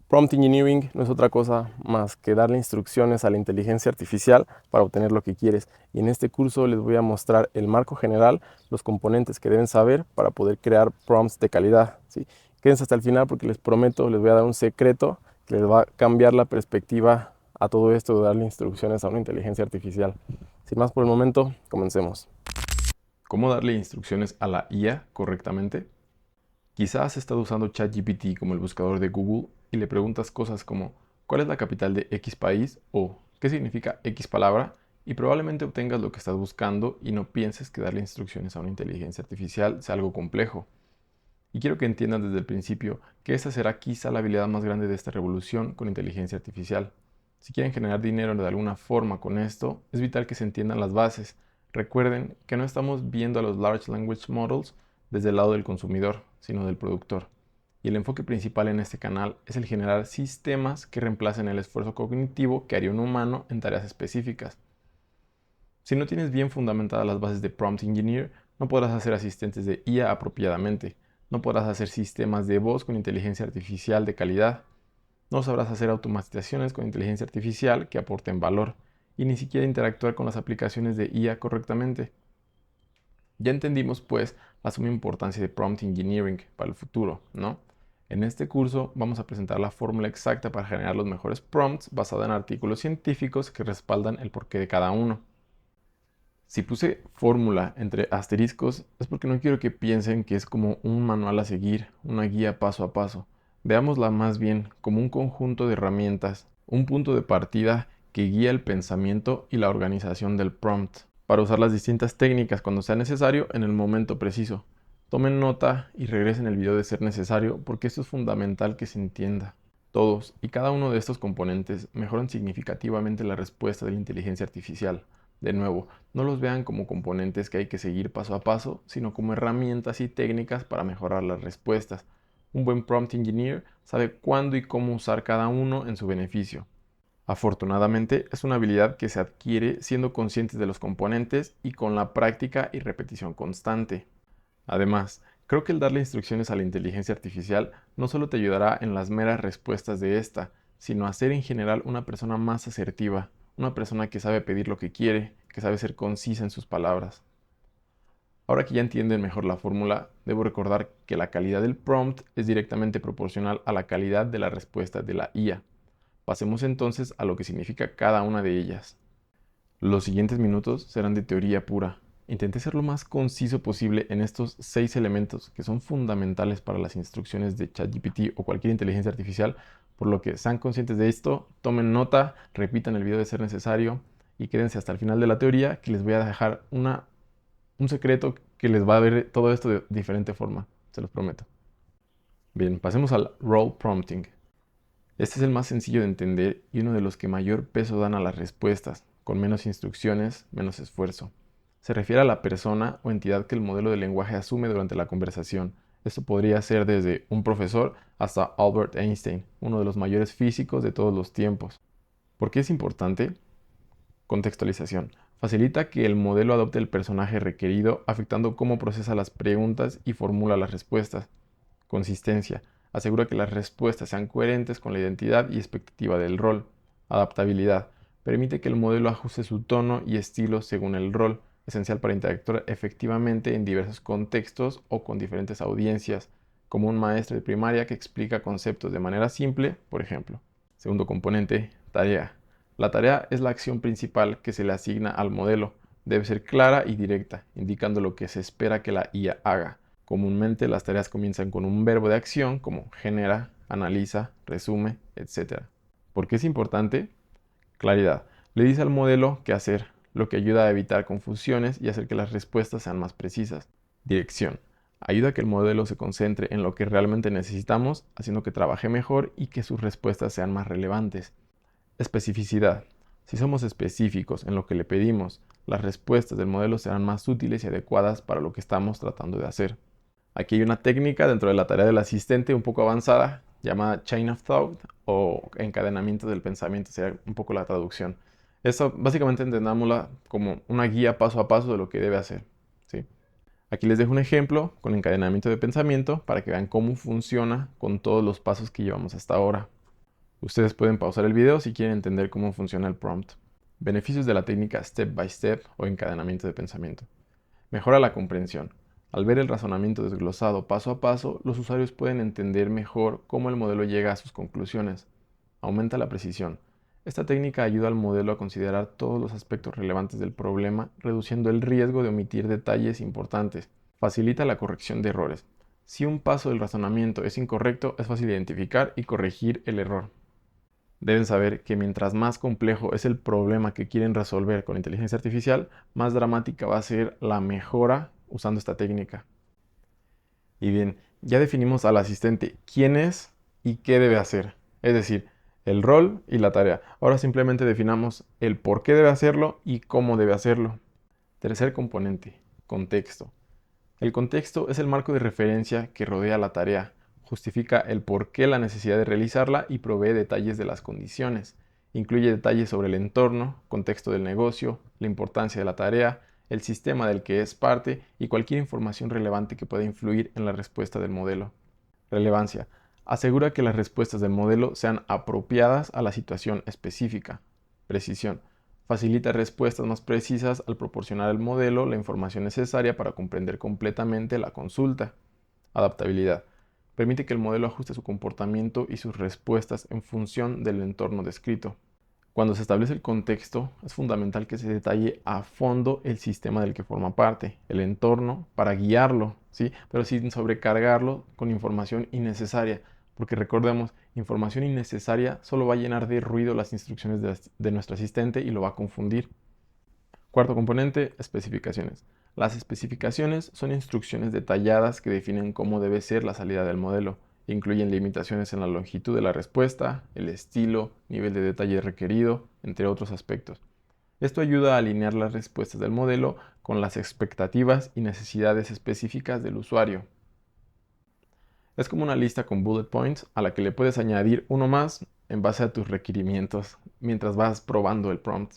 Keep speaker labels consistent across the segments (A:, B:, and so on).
A: Prompt Engineering no es otra cosa más que darle instrucciones a la inteligencia artificial para obtener lo que quieres. Y en este curso les voy a mostrar el marco general, los componentes que deben saber para poder crear prompts de calidad, ¿sí? Quédense hasta el final porque les prometo, les voy a dar un secreto que les va a cambiar la perspectiva a todo esto de darle instrucciones a una inteligencia artificial. Sin más por el momento, comencemos.
B: ¿Cómo darle instrucciones a la IA correctamente? Quizás has estado usando ChatGPT como el buscador de Google y le preguntas cosas como ¿cuál es la capital de X país? O ¿qué significa X palabra? Y probablemente obtengas lo que estás buscando y no pienses que darle instrucciones a una inteligencia artificial sea algo complejo. Y quiero que entiendas desde el principio que esa será quizá la habilidad más grande de esta revolución con inteligencia artificial. Si quieren generar dinero de alguna forma con esto, es vital que se entiendan las bases. Recuerden que no estamos viendo a los Large Language Models desde el lado del consumidor, sino del productor. Y el enfoque principal en este canal es el generar sistemas que reemplacen el esfuerzo cognitivo que haría un humano en tareas específicas. Si no tienes bien fundamentadas las bases de Prompt Engineer, no podrás hacer asistentes de IA apropiadamente, no podrás hacer sistemas de voz con inteligencia artificial de calidad, no sabrás hacer automatizaciones con inteligencia artificial que aporten valor, y ni siquiera interactuar con las aplicaciones de IA correctamente. Ya entendimos, pues, la suma importancia de Prompt Engineering para el futuro, ¿no? En este curso vamos a presentar la fórmula exacta para generar los mejores prompts basada en artículos científicos que respaldan el porqué de cada uno. Si puse fórmula entre asteriscos es porque no quiero que piensen que es como un manual a seguir, una guía paso a paso. Veámosla más bien como un conjunto de herramientas, un punto de partida que guía el pensamiento y la organización del prompt, para usar las distintas técnicas cuando sea necesario en el momento preciso. Tomen nota y regresen el video de ser necesario porque esto es fundamental que se entienda. Todos y cada uno de estos componentes mejoran significativamente la respuesta de la inteligencia artificial. De nuevo, no los vean como componentes que hay que seguir paso a paso, sino como herramientas y técnicas para mejorar las respuestas. Un buen prompt engineer sabe cuándo y cómo usar cada uno en su beneficio. Afortunadamente, es una habilidad que se adquiere siendo conscientes de los componentes y con la práctica y repetición constante. Además, creo que el darle instrucciones a la inteligencia artificial no solo te ayudará en las meras respuestas de esta, sino a ser en general una persona más asertiva, una persona que sabe pedir lo que quiere, que sabe ser concisa en sus palabras. Ahora que ya entienden mejor la fórmula, debo recordar que la calidad del prompt es directamente proporcional a la calidad de la respuesta de la IA. Pasemos entonces a lo que significa cada una de ellas. Los siguientes minutos serán de teoría pura. Intenté ser lo más conciso posible en estos 6 elementos que son fundamentales para las instrucciones de ChatGPT o cualquier inteligencia artificial, por lo que sean conscientes de esto, tomen nota, repitan el video de ser necesario y quédense hasta el final de la teoría que les voy a dejar un secreto que les va a ver todo esto de diferente forma, se los prometo. Bien, pasemos al role prompting. Este es el más sencillo de entender y uno de los que mayor peso dan a las respuestas, con menos instrucciones, menos esfuerzo. Se refiere a la persona o entidad que el modelo de lenguaje asume durante la conversación. Esto podría ser desde un profesor hasta Albert Einstein, uno de los mayores físicos de todos los tiempos. ¿Por qué es importante? Contextualización. Facilita que el modelo adopte el personaje requerido, afectando cómo procesa las preguntas y formula las respuestas. Consistencia. Asegura que las respuestas sean coherentes con la identidad y expectativa del rol. Adaptabilidad. Permite que el modelo ajuste su tono y estilo según el rol, esencial para interactuar efectivamente en diversos contextos o con diferentes audiencias, como un maestro de primaria que explica conceptos de manera simple, por ejemplo. Segundo componente, tarea. La tarea es la acción principal que se le asigna al modelo. Debe ser clara y directa, indicando lo que se espera que la IA haga. Comúnmente las tareas comienzan con un verbo de acción como genera, analiza, resume, etc. ¿Por qué es importante? Claridad. Le dice al modelo qué hacer, lo que ayuda a evitar confusiones y hacer que las respuestas sean más precisas. Dirección. Ayuda a que el modelo se concentre en lo que realmente necesitamos, haciendo que trabaje mejor y que sus respuestas sean más relevantes. Especificidad. Si somos específicos en lo que le pedimos, las respuestas del modelo serán más útiles y adecuadas para lo que estamos tratando de hacer. Aquí hay una técnica dentro de la tarea del asistente un poco avanzada, llamada Chain of Thought o encadenamiento del pensamiento, sería un poco la traducción. Esto básicamente entendámosla como una guía paso a paso de lo que debe hacer, ¿sí? Aquí les dejo un ejemplo con encadenamiento de pensamiento para que vean cómo funciona con todos los pasos que llevamos hasta ahora. Ustedes pueden pausar el video si quieren entender cómo funciona el prompt. Beneficios de la técnica Step by Step o encadenamiento de pensamiento. Mejora la comprensión. Al ver el razonamiento desglosado paso a paso, los usuarios pueden entender mejor cómo el modelo llega a sus conclusiones. Aumenta la precisión. Esta técnica ayuda al modelo a considerar todos los aspectos relevantes del problema, reduciendo el riesgo de omitir detalles importantes. Facilita la corrección de errores. Si un paso del razonamiento es incorrecto, es fácil identificar y corregir el error. Deben saber que mientras más complejo es el problema que quieren resolver con inteligencia artificial, más dramática va a ser la mejora usando esta técnica. Y bien, ya definimos al asistente quién es y qué debe hacer, es decir, el rol y la tarea. Ahora simplemente definamos el por qué debe hacerlo y cómo debe hacerlo. Tercer componente, contexto. El contexto es el marco de referencia que rodea la tarea, justifica el por qué la necesidad de realizarla y provee detalles de las condiciones. Incluye detalles sobre el entorno, contexto del negocio, la importancia de la tarea, el sistema del que es parte y cualquier información relevante que pueda influir en la respuesta del modelo. Relevancia. Asegura que las respuestas del modelo sean apropiadas a la situación específica. Precisión. Facilita respuestas más precisas al proporcionar al modelo la información necesaria para comprender completamente la consulta. Adaptabilidad. Permite que el modelo ajuste su comportamiento y sus respuestas en función del entorno descrito. Cuando se establece el contexto, es fundamental que se detalle a fondo el sistema del que forma parte, el entorno, para guiarlo, ¿sí? Pero sin sobrecargarlo con información innecesaria, porque recordemos, información innecesaria solo va a llenar de ruido las instrucciones de nuestro asistente y lo va a confundir. Cuarto componente, especificaciones. Las especificaciones son instrucciones detalladas que definen cómo debe ser la salida del modelo. Incluyen limitaciones en la longitud de la respuesta, el estilo, nivel de detalle requerido, entre otros aspectos. Esto ayuda a alinear las respuestas del modelo con las expectativas y necesidades específicas del usuario. Es como una lista con bullet points a la que le puedes añadir uno más en base a tus requerimientos mientras vas probando el prompt.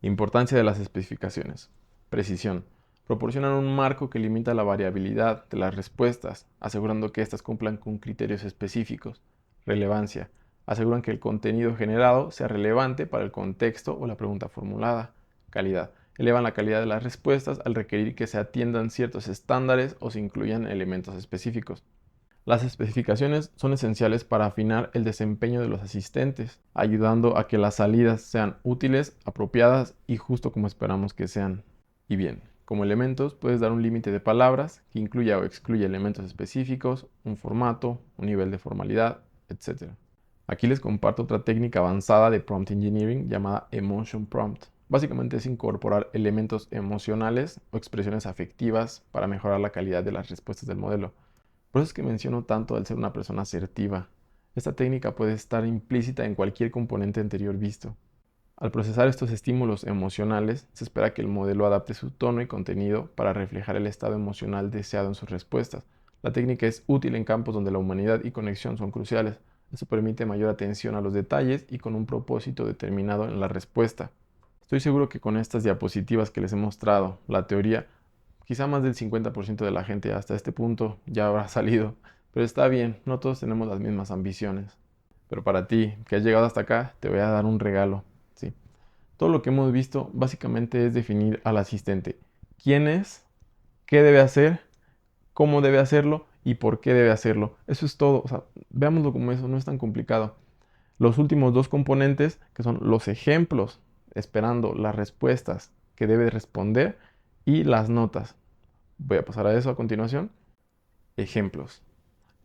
B: Importancia de las especificaciones. Precisión. Proporcionan un marco que limita la variabilidad de las respuestas, asegurando que éstas cumplan con criterios específicos. Relevancia. Aseguran que el contenido generado sea relevante para el contexto o la pregunta formulada. Calidad. Elevan la calidad de las respuestas al requerir que se atiendan ciertos estándares o se incluyan elementos específicos. Las especificaciones son esenciales para afinar el desempeño de los asistentes, ayudando a que las salidas sean útiles, apropiadas y justo como esperamos que sean. Y bien, como elementos puedes dar un límite de palabras que incluya o excluya elementos específicos, un formato, un nivel de formalidad, etc. Aquí les comparto otra técnica avanzada de prompt engineering llamada Emotion Prompt. Básicamente es incorporar elementos emocionales o expresiones afectivas para mejorar la calidad de las respuestas del modelo. Por eso es que menciono tanto al ser una persona asertiva. Esta técnica puede estar implícita en cualquier componente anterior visto. Al procesar estos estímulos emocionales, se espera que el modelo adapte su tono y contenido para reflejar el estado emocional deseado en sus respuestas. La técnica es útil en campos donde la humanidad y conexión son cruciales. Esto permite mayor atención a los detalles y con un propósito determinado en la respuesta. Estoy seguro que con estas diapositivas que les he mostrado, la teoría, quizá más del 50% de la gente hasta este punto ya habrá salido, pero está bien, no todos tenemos las mismas ambiciones. Pero para ti, que has llegado hasta acá, te voy a dar un regalo, ¿sí? Todo lo que hemos visto básicamente es definir al asistente. ¿Quién es? ¿Qué debe hacer? ¿Cómo debe hacerlo? ¿Y por qué debe hacerlo? Eso es todo, o sea, veámoslo como eso, no es tan complicado. Los últimos dos componentes, que son los ejemplos, esperando las respuestas que debe responder, y las notas. Voy a pasar a eso a continuación. Ejemplos.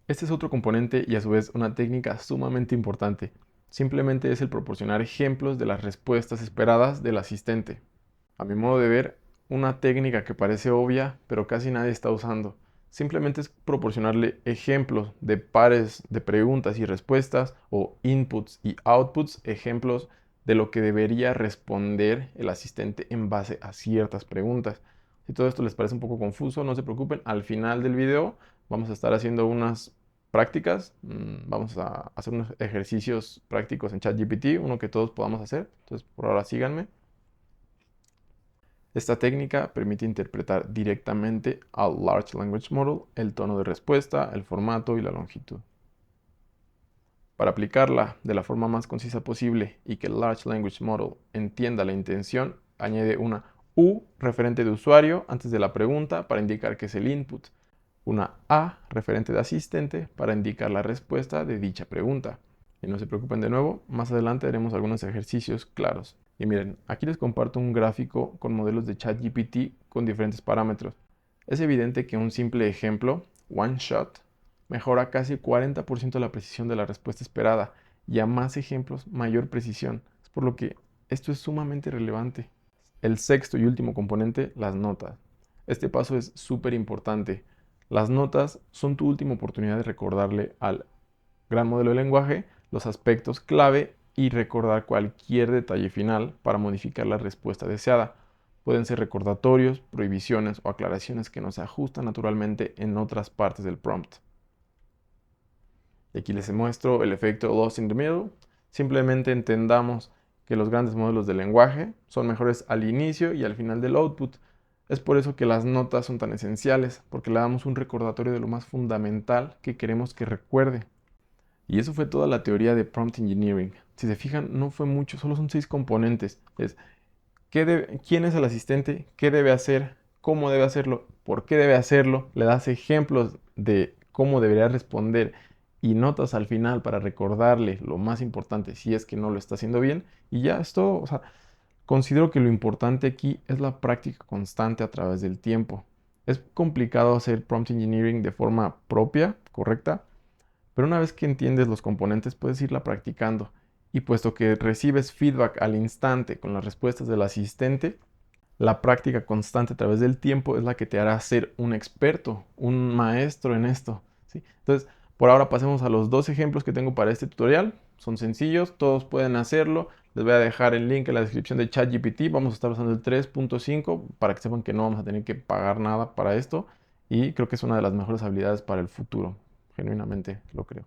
B: Este es otro componente y a su vez una técnica sumamente importante. Simplemente es el proporcionar ejemplos de las respuestas esperadas del asistente. A mi modo de ver, una técnica que parece obvia, pero casi nadie está usando. Simplemente es proporcionarle ejemplos de pares de preguntas y respuestas o inputs y outputs, ejemplos de lo que debería responder el asistente en base a ciertas preguntas. Si todo esto les parece un poco confuso, no se preocupen, al final del video vamos a estar haciendo unas prácticas, vamos a hacer unos ejercicios prácticos en ChatGPT, uno que todos podamos hacer, entonces por ahora síganme. Esta técnica permite interpretar directamente al Large Language Model el tono de respuesta, el formato y la longitud. Para aplicarla de la forma más concisa posible y que el Large Language Model entienda la intención, añade una U referente de usuario antes de la pregunta para indicar que es el input, una A referente de asistente para indicar la respuesta de dicha pregunta. Y no se preocupen de nuevo, más adelante haremos algunos ejercicios claros. Y miren, aquí les comparto un gráfico con modelos de ChatGPT con diferentes parámetros. Es evidente que un simple ejemplo, one shot, mejora casi 40% la precisión de la respuesta esperada y a más ejemplos mayor precisión. Es por lo que esto es sumamente relevante. El sexto y último componente, las notas. Este paso es súper importante. Las notas son tu última oportunidad de recordarle al gran modelo de lenguaje los aspectos clave y recordar cualquier detalle final para modificar la respuesta deseada. Pueden ser recordatorios, prohibiciones o aclaraciones que no se ajustan naturalmente en otras partes del prompt. Y aquí les muestro el efecto Lost in the Middle. Simplemente entendamos que los grandes modelos de lenguaje son mejores al inicio y al final del output. Es por eso que las notas son tan esenciales, porque le damos un recordatorio de lo más fundamental que queremos que recuerde. Y eso fue toda la teoría de prompt engineering. Si se fijan, no fue mucho, solo son 6 componentes. Es quién es el asistente, qué debe hacer, cómo debe hacerlo, por qué debe hacerlo. Le das ejemplos de cómo debería responder y notas al final para recordarle lo más importante si es que no lo está haciendo bien. Y ya es todo. O sea, considero que lo importante aquí es la práctica constante a través del tiempo. Es complicado hacer prompt engineering de forma propia, correcta, pero una vez que entiendes los componentes puedes irla practicando. Y puesto que recibes feedback al instante con las respuestas del asistente, la práctica constante a través del tiempo es la que te hará ser un experto, un maestro en esto, ¿sí? Entonces, por ahora pasemos a los 2 ejemplos que tengo para este tutorial. Son sencillos, todos pueden hacerlo. Les voy a dejar el link en la descripción de ChatGPT. Vamos a estar usando el 3.5 para que sepan que no vamos a tener que pagar nada para esto. Y creo que es una de las mejores habilidades para el futuro. Genuinamente lo creo.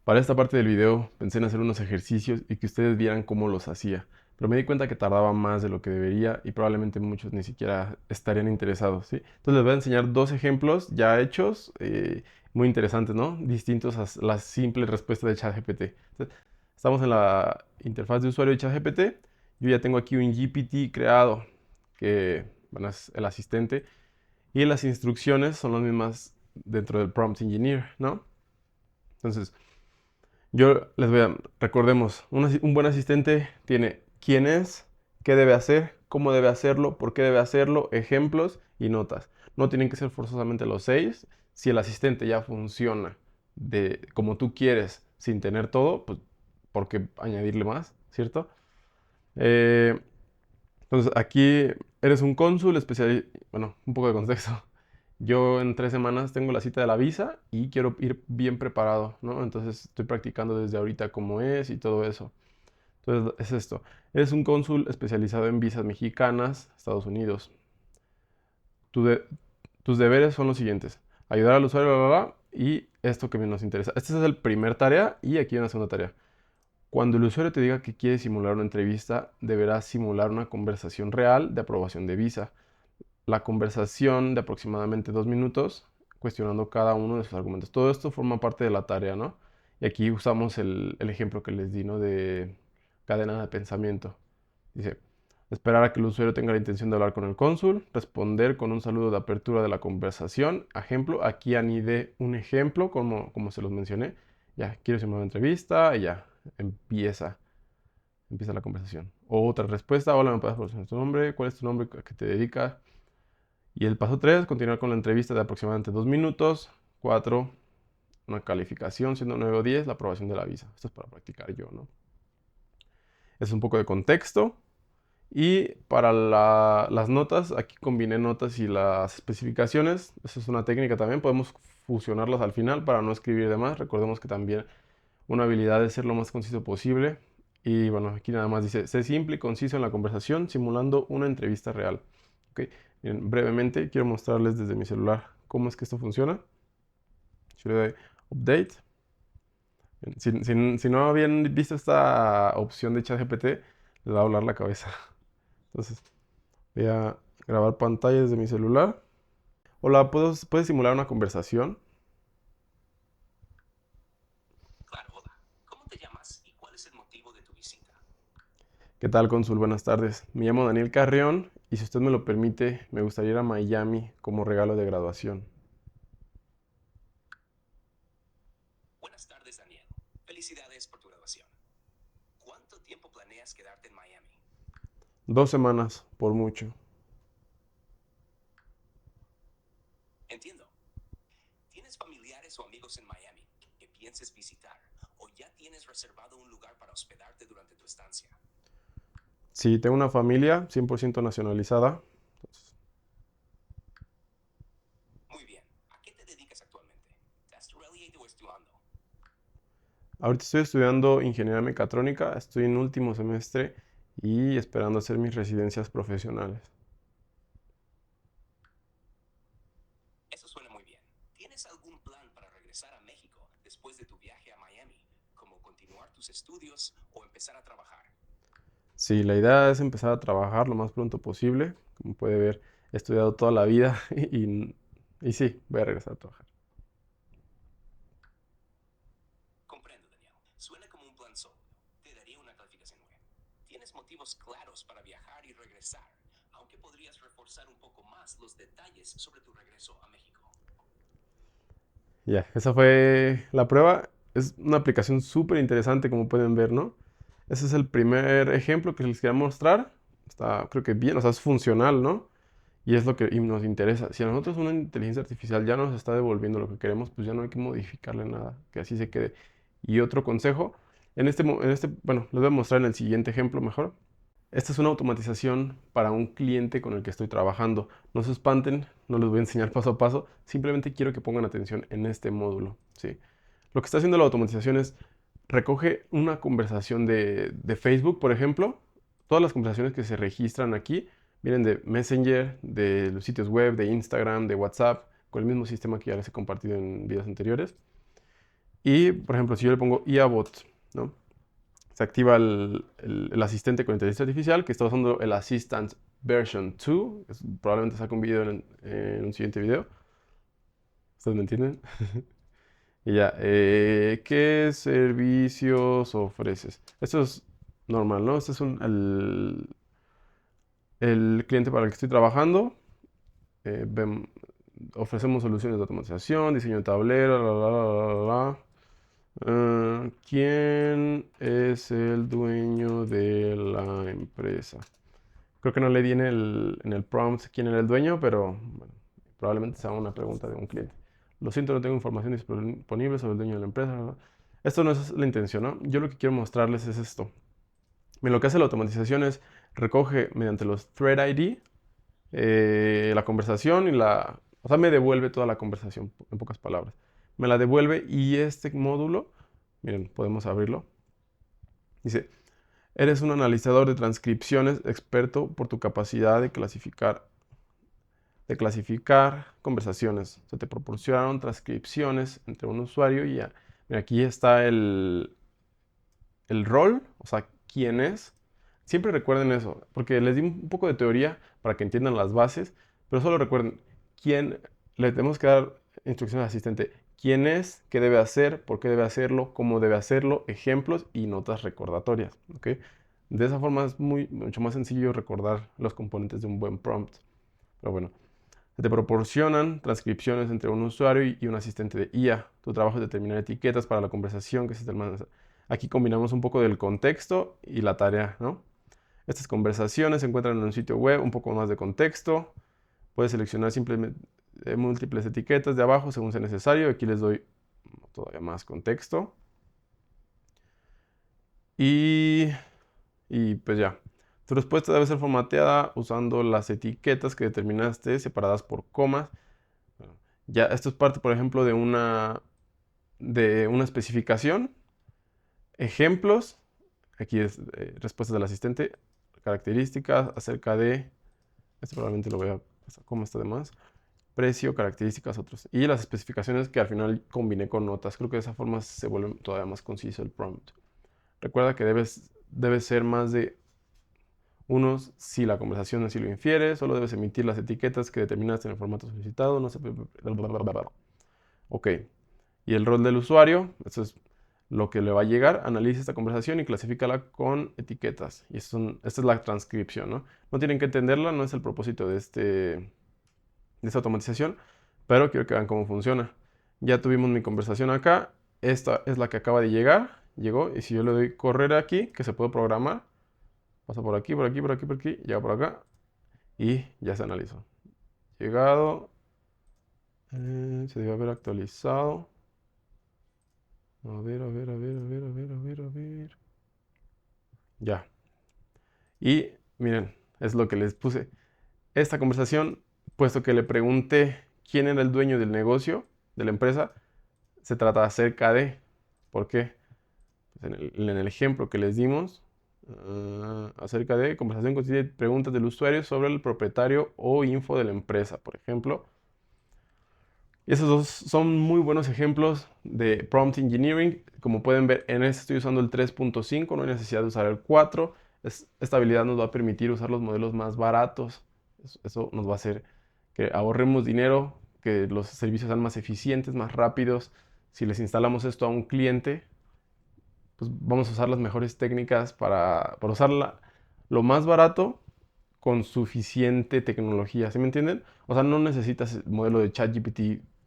B: Para esta parte del video pensé en hacer unos ejercicios y que ustedes vieran cómo los hacía, pero me di cuenta que tardaba más de lo que debería y probablemente muchos ni siquiera estarían interesados, ¿sí? Entonces les voy a enseñar 2 ejemplos ya hechos, muy interesantes, ¿no? Distintos a la simple respuesta de ChatGPT. Entonces, estamos en la interfaz de usuario de ChatGPT. Yo ya tengo aquí un GPT creado, que bueno, es el asistente, y las instrucciones son las mismas dentro del prompt engineer, ¿no? Entonces, recordemos, un buen asistente tiene quién es, qué debe hacer, cómo debe hacerlo, por qué debe hacerlo, ejemplos y notas. No tienen que ser forzosamente los 6. Si el asistente ya funciona de como tú quieres sin tener todo, pues ¿por qué añadirle más? ¿Cierto? Eh, entonces aquí eres un cónsul especial, bueno, un poco de contexto. Yo en 3 semanas tengo la cita de la visa y quiero ir bien preparado, ¿no? Entonces estoy practicando desde ahorita cómo es y todo eso. Entonces es esto. Eres un cónsul especializado en visas mexicanas, Estados Unidos. Tu de- Tus deberes son los siguientes. Ayudar al usuario, bla, bla, bla, y esto que nos interesa. Este es el primer tarea y aquí hay una segunda tarea. Cuando el usuario te diga que quiere simular una entrevista, deberás simular una conversación real de aprobación de visa. La conversación de aproximadamente 2 minutos, cuestionando cada uno de sus argumentos. Todo esto forma parte de la tarea, ¿no? Y aquí usamos el ejemplo que les di, ¿no? De cadena de pensamiento. Dice, esperar a que el usuario tenga la intención de hablar con el cónsul, responder con un saludo de apertura de la conversación. Ejemplo, aquí anidé un ejemplo, como se los mencioné. Ya, quiero simular una entrevista y ya, empieza la conversación. Otra respuesta, hola, ¿me puedes pronunciar tu nombre? ¿Cuál es tu nombre? ¿A qué te dedicas? Y el paso 3, continuar con la entrevista de aproximadamente 2 minutos. 4, una calificación, siendo 9 o 10, la aprobación de la visa. Esto es para practicar yo, ¿no? Es un poco de contexto. Y para las notas, aquí combiné notas y las especificaciones. Esa es una técnica también. Podemos fusionarlas al final para no escribir de más. Recordemos que también una habilidad es ser lo más conciso posible. Y bueno, aquí nada más dice, sé simple y conciso en la conversación, simulando una entrevista real. Ok, bien, brevemente quiero mostrarles desde mi celular cómo es que esto funciona. Si le doy update. Bien, si no habían visto esta opción de ChatGPT, les va a volar la cabeza. Entonces, voy a grabar pantalla desde mi celular. Hola, ¿puedes simular una conversación?
A: ¿Qué tal, cónsul? Buenas tardes. Me llamo Daniel Carrión y si usted me lo permite, me gustaría ir a Miami como regalo de graduación.
C: Buenas tardes, Daniel. Felicidades por tu graduación. ¿Cuánto tiempo planeas quedarte en Miami?
A: 2 semanas, por mucho.
C: Entiendo. ¿Tienes familiares o amigos en Miami que pienses visitar o ya tienes reservado un lugar para hospedarte durante tu estancia?
A: Sí, tengo una familia 100% nacionalizada.
C: Muy bien. ¿A qué te dedicas actualmente? ¿Estás estudiando o estudiando?
A: Ahorita estoy estudiando ingeniería mecatrónica, estoy en último semestre y esperando hacer mis residencias profesionales.
C: Eso suena muy bien. ¿Tienes algún plan para regresar a México después de tu viaje a Miami? ¿Como continuar tus estudios o empezar a trabajar?
A: Sí, la idea es empezar a trabajar lo más pronto posible. Como puede ver, he estudiado toda la vida y sí, voy a regresar a trabajar.
C: Comprendo, Daniel. Suena como un plan sólido. Te daría una calificación 9. Tienes motivos claros para viajar y regresar, aunque podrías reforzar un poco más los detalles sobre tu regreso a México.
A: Ya, esa fue la prueba. Es una aplicación súper interesante, como pueden ver, ¿no? Ese es el primer ejemplo que les quería mostrar. Está, creo que bien, o sea, es funcional, ¿no? Y es lo que nos interesa. Si a nosotros una inteligencia artificial ya nos está devolviendo lo que queremos, pues ya no hay que modificarle nada, que así se quede. Y otro consejo, bueno, les voy a mostrar en el siguiente ejemplo mejor. Esta es una automatización para un cliente con el que estoy trabajando. No se espanten, no les voy a enseñar paso a paso, simplemente quiero que pongan atención en este módulo, ¿sí? Lo que está haciendo la automatización es recoge una conversación de Facebook, por ejemplo. Todas las conversaciones que se registran aquí vienen de Messenger, de los sitios web, de Instagram, de WhatsApp, con el mismo sistema que ya les he compartido en videos anteriores. Y, por ejemplo, si yo le pongo IABot, ¿no? Se activa el asistente con inteligencia artificial que está usando el Assistant version 2. Probablemente saque un video en un siguiente video. ¿Ustedes me entienden? Y ya, ¿qué servicios ofreces? Esto es normal, ¿no? Este es el cliente para el que estoy trabajando. Eh, vem- Ofrecemos soluciones de automatización, diseño de tablero, ¿quién es el dueño de la empresa? Creo que no le di en el prompt quién era el dueño, pero bueno, probablemente sea una pregunta de un cliente. Lo siento, no tengo información disponible sobre el dueño de la empresa. Esto no es la intención, ¿no? Yo lo que quiero mostrarles es esto. Lo que hace la automatización es recoge mediante los Thread ID la conversación o sea, me devuelve toda la conversación, en pocas palabras. Me la devuelve y este módulo, miren, podemos abrirlo. Dice, eres un analizador de transcripciones experto por tu capacidad de clasificar conversaciones. Se te proporcionaron transcripciones entre un usuario y ya. Mira, aquí está el rol, o sea, quién es. Siempre recuerden eso, porque les di un poco de teoría para que entiendan las bases, pero solo recuerden quién, le tenemos que dar instrucciones al asistente. ¿Quién es? ¿Qué debe hacer? ¿Por qué debe hacerlo? ¿Cómo debe hacerlo? Ejemplos y notas recordatorias. ¿Ok? De esa forma es mucho más sencillo recordar los componentes de un buen prompt. Pero bueno, se te proporcionan transcripciones entre un usuario y un asistente de IA. Tu trabajo es determinar etiquetas para la conversación que se te manda. Aquí combinamos un poco del contexto y la tarea, ¿no? Estas conversaciones se encuentran en un sitio web, un poco más de contexto. Puedes seleccionar simplemente múltiples etiquetas de abajo según sea necesario. Aquí les doy todavía más contexto. Y, y pues ya. Tu respuesta debe ser formateada usando las etiquetas que determinaste separadas por comas. Bueno, ya esto es parte, por ejemplo, de una especificación. Ejemplos. Aquí es respuestas del asistente. Características acerca de. Este probablemente lo voy a pasar como está de más. Precio, características, otros. Y las especificaciones que al final combiné con notas. Creo que de esa forma se vuelve todavía más conciso el prompt. Recuerda que debes ser más de unos si la conversación así lo infiere. Solo debes emitir las etiquetas que determinaste en el formato solicitado. No sé. Ok. Y el rol del usuario. Esto es lo que le va a llegar, analiza esta conversación y clasifícala con etiquetas. Y esta es la transcripción, ¿no? No tienen que entenderla, no es el propósito de esta automatización, pero quiero que vean cómo funciona. Ya tuvimos mi conversación acá, esta es la que acaba de llegar, llegó, y si yo le doy correr aquí, que se puede programar, pasa por aquí, por aquí, por aquí, por aquí, llega por acá, y ya se analizó. Llegado, se debe haber actualizado. A ver, a ver, a ver, a ver, a ver, a ver, a ver. Ya. Y miren, es lo que les puse. Esta conversación, puesto que le pregunté quién era el dueño del negocio, de la empresa, se trata acerca de. ¿Por qué? Pues en el ejemplo que les dimos, acerca de conversación contiene preguntas del usuario sobre el propietario o info de la empresa, por ejemplo. Y esos dos son muy buenos ejemplos de prompt engineering. Como pueden ver, en este estoy usando el 3.5, no hay necesidad de usar el 4. Esta habilidad nos va a permitir usar los modelos más baratos. Eso nos va a hacer que ahorremos dinero, que los servicios sean más eficientes, más rápidos. Si les instalamos esto a un cliente, pues vamos a usar las mejores técnicas para usarla lo más barato con suficiente tecnología, ¿sí me entienden? O sea, no necesitas el modelo de ChatGPT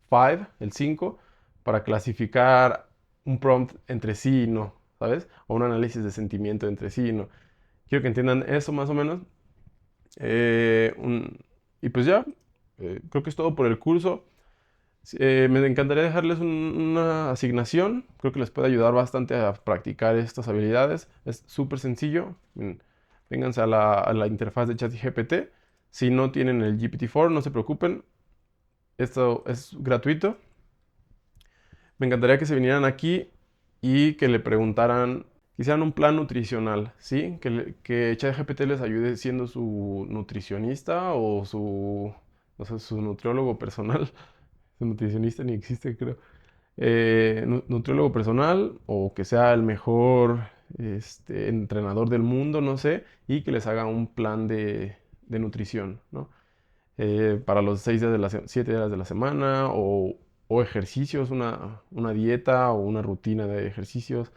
A: 5, el 5, para clasificar un prompt entre sí y no, ¿sabes? O un análisis de sentimiento entre sí y no. Quiero que entiendan eso más o menos. Eh, un- y pues ya, creo que es todo por el curso. Me encantaría dejarles una asignación, creo que les puede ayudar bastante a practicar estas habilidades. Es súper sencillo. Vénganse a la interfaz de ChatGPT. Si no tienen el GPT-4, no se preocupen. Esto es gratuito. Me encantaría que se vinieran aquí y que le preguntaran, que hicieran un plan nutricional, ¿sí? Que ChatGPT les ayude siendo su nutricionista o sea, su nutriólogo personal. Su nutricionista ni existe, creo. Nutriólogo personal o que sea el mejor entrenador del mundo, no sé, y que les haga un plan de nutrición, ¿no? Para los 6 días 7 días de la semana o ejercicios, una dieta o una rutina de ejercicios.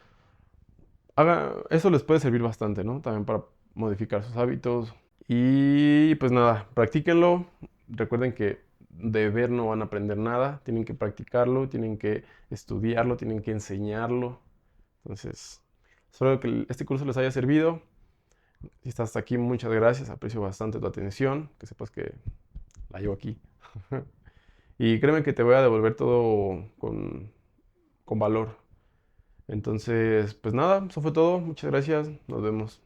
A: Eso les puede servir bastante, ¿no? También para modificar sus hábitos. Y pues nada, practíquenlo. Recuerden que de ver no van a aprender nada. Tienen que practicarlo, tienen que estudiarlo, tienen que enseñarlo. Entonces, espero que este curso les haya servido. Si estás hasta aquí, muchas gracias. Aprecio bastante tu atención. Que sepas que la llevo aquí. Y créeme que te voy a devolver todo con valor. Entonces, pues nada, eso fue todo. Muchas gracias. Nos vemos.